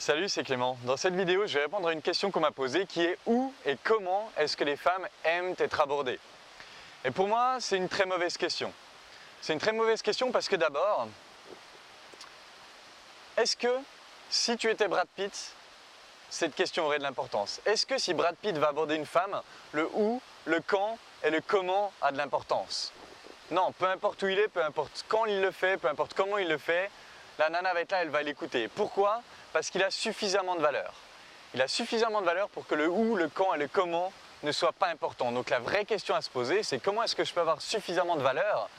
Salut, c'est Clément. Dans cette vidéo, je vais répondre à une question qu'on m'a posée qui est où et comment est-ce que les femmes aiment être abordées? Et pour moi, c'est une très mauvaise question. C'est une très mauvaise question parce que d'abord, est-ce que si tu étais Brad Pitt, cette question aurait de l'importance? Est-ce que si Brad Pitt va aborder une femme, le où, le quand et le comment a de l'importance? Non, peu importe où il est, peu importe quand il le fait, peu importe comment il le fait, la nana va être là, elle va l'écouter. Pourquoi? Parce qu'il a suffisamment de valeur. Il a suffisamment de valeur pour que le où, le quand et le comment ne soient pas importants. Donc la vraie question à se poser, c'est comment est-ce que je peux avoir suffisamment de valeur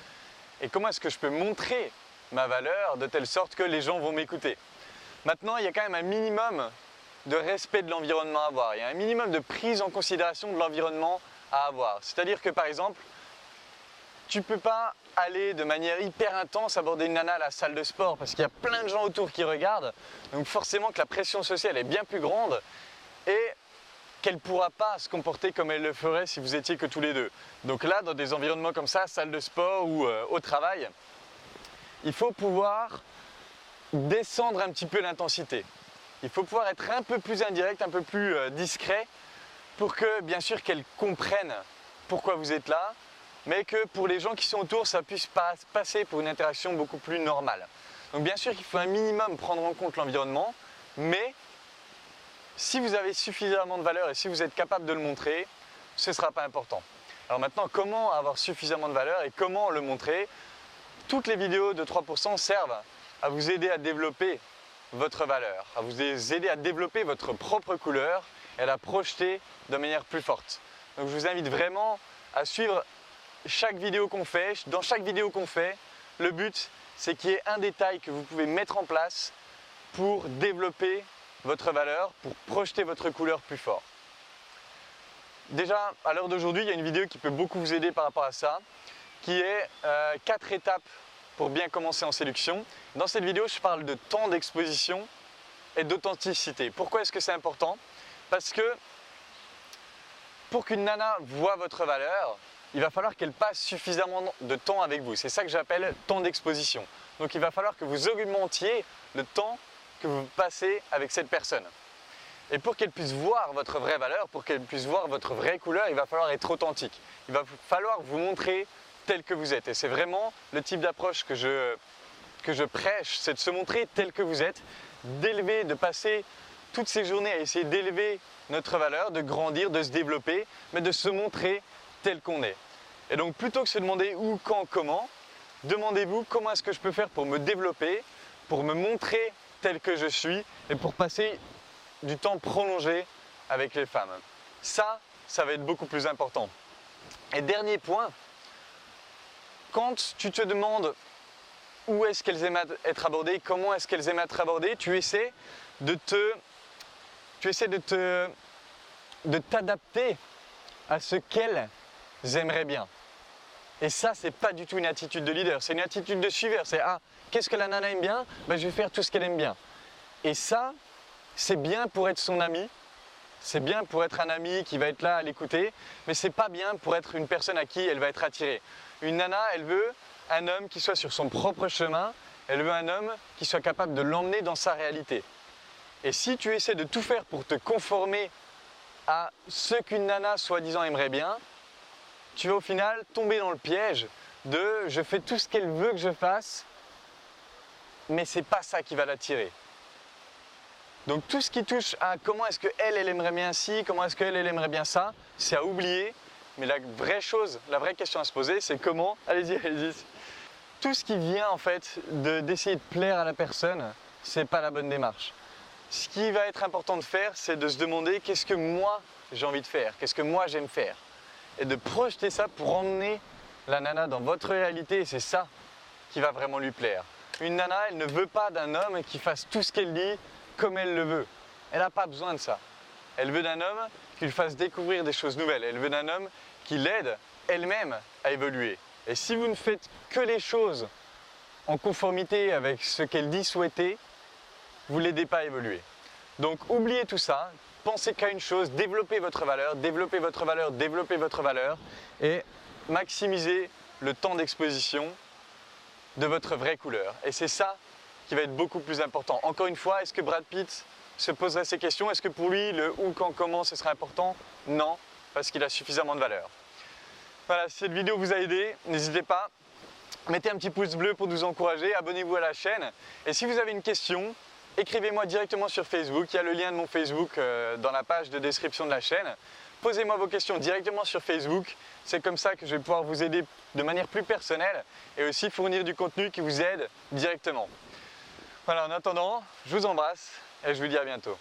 et comment est-ce que je peux montrer ma valeur de telle sorte que les gens vont m'écouter. Maintenant, il y a quand même un minimum de respect de l'environnement à avoir. Il y a un minimum de prise en considération de l'environnement à avoir. C'est-à-dire que par exemple, tu ne peux pas aller de manière hyper intense aborder une nana à la salle de sport parce qu'il y a plein de gens autour qui regardent. Donc forcément que la pression sociale est bien plus grande et qu'elle ne pourra pas se comporter comme elle le ferait si vous étiez que tous les deux. Donc là, dans des environnements comme ça, salle de sport ou au travail, il faut pouvoir descendre un petit peu l'intensité. Il faut pouvoir être un peu plus indirect, un peu plus discret pour que, bien sûr, qu'elle comprenne pourquoi vous êtes là, mais que pour les gens qui sont autour, ça puisse passer pour une interaction beaucoup plus normale. Donc bien sûr qu'il faut un minimum prendre en compte l'environnement, mais si vous avez suffisamment de valeur et si vous êtes capable de le montrer, ce ne sera pas important. Alors maintenant, comment avoir suffisamment de valeur et comment le montrer? Toutes les vidéos de 3% servent à vous aider à développer votre valeur, à vous aider à développer votre propre couleur et à la projeter de manière plus forte. Donc je vous invite vraiment à suivre chaque vidéo qu'on fait. Dans chaque vidéo qu'on fait, le but c'est qu'il y ait un détail que vous pouvez mettre en place pour développer votre valeur, pour projeter votre couleur plus fort. Déjà, à l'heure d'aujourd'hui, il y a une vidéo qui peut beaucoup vous aider par rapport à ça, qui est 4 étapes pour bien commencer en séduction. Dans cette vidéo, je parle de temps d'exposition et d'authenticité. Pourquoi est-ce que c'est important? Parce que pour qu'une nana voit votre valeur, il va falloir qu'elle passe suffisamment de temps avec vous. C'est ça que j'appelle temps d'exposition. Donc il va falloir que vous augmentiez le temps que vous passez avec cette personne. Et pour qu'elle puisse voir votre vraie valeur, pour qu'elle puisse voir votre vraie couleur, il va falloir être authentique. Il va falloir vous montrer tel que vous êtes. Et c'est vraiment le type d'approche que je prêche, c'est de se montrer tel que vous êtes, d'élever, de passer toutes ces journées à essayer d'élever notre valeur, de grandir, de se développer, mais de se montrer tel qu'on est. Et donc plutôt que de se demander où, quand, comment, demandez-vous comment est-ce que je peux faire pour me développer, pour me montrer tel que je suis et pour passer du temps prolongé avec les femmes. Ça va être beaucoup plus important. Et dernier point, quand tu te demandes où est-ce qu'elles aiment être abordées, comment est-ce qu'elles aiment être abordées, tu essaies de t'adapter à ce qu'elles aimeraient bien. Et ça, c'est pas du tout une attitude de leader, c'est une attitude de suiveur. C'est qu'est-ce que la nana aime bien? Ben, je vais faire tout ce qu'elle aime bien. Et ça, c'est bien pour être son ami, c'est bien pour être un ami qui va être là à l'écouter, mais c'est pas bien pour être une personne à qui elle va être attirée. Une nana, elle veut un homme qui soit sur son propre chemin, elle veut un homme qui soit capable de l'emmener dans sa réalité. Et si tu essaies de tout faire pour te conformer à ce qu'une nana soi-disant aimerait bien, tu vas au final tomber dans le piège de je fais tout ce qu'elle veut que je fasse, mais c'est pas ça qui va l'attirer. Donc tout ce qui touche à comment est-ce qu'elle aimerait bien ci, comment est-ce qu'elle aimerait bien ça, c'est à oublier. Mais la vraie chose, la vraie question à se poser, c'est comment, allez-y. Tout ce qui vient en fait d'essayer de plaire à la personne, c'est pas la bonne démarche. Ce qui va être important de faire, c'est de se demander qu'est-ce que moi j'ai envie de faire, qu'est-ce que moi j'aime faire. Et de projeter ça pour emmener la nana dans votre réalité, et c'est ça qui va vraiment lui plaire. Une nana, elle ne veut pas d'un homme qui fasse tout ce qu'elle dit comme elle le veut. Elle n'a pas besoin de ça. Elle veut d'un homme qui lui fasse découvrir des choses nouvelles. Elle veut d'un homme qui l'aide elle-même à évoluer. Et si vous ne faites que les choses en conformité avec ce qu'elle dit souhaiter, vous ne l'aidez pas à évoluer. Donc oubliez tout ça, pensez qu'à une chose, développez votre valeur, développez votre valeur, développez votre valeur et maximisez le temps d'exposition de votre vraie couleur. Et c'est ça qui va être beaucoup plus important. Encore une fois, est-ce que Brad Pitt se poserait ces questions? Est-ce que pour lui, le où, quand, comment, ce serait important? Non, parce qu'il a suffisamment de valeur. Voilà, si cette vidéo vous a aidé, n'hésitez pas, mettez un petit pouce bleu pour nous encourager, abonnez-vous à la chaîne. Et si vous avez une question, écrivez-moi directement sur Facebook, il y a le lien de mon Facebook dans la page de description de la chaîne. Posez-moi vos questions directement sur Facebook, c'est comme ça que je vais pouvoir vous aider de manière plus personnelle et aussi fournir du contenu qui vous aide directement. Voilà, en attendant, je vous embrasse et je vous dis à bientôt.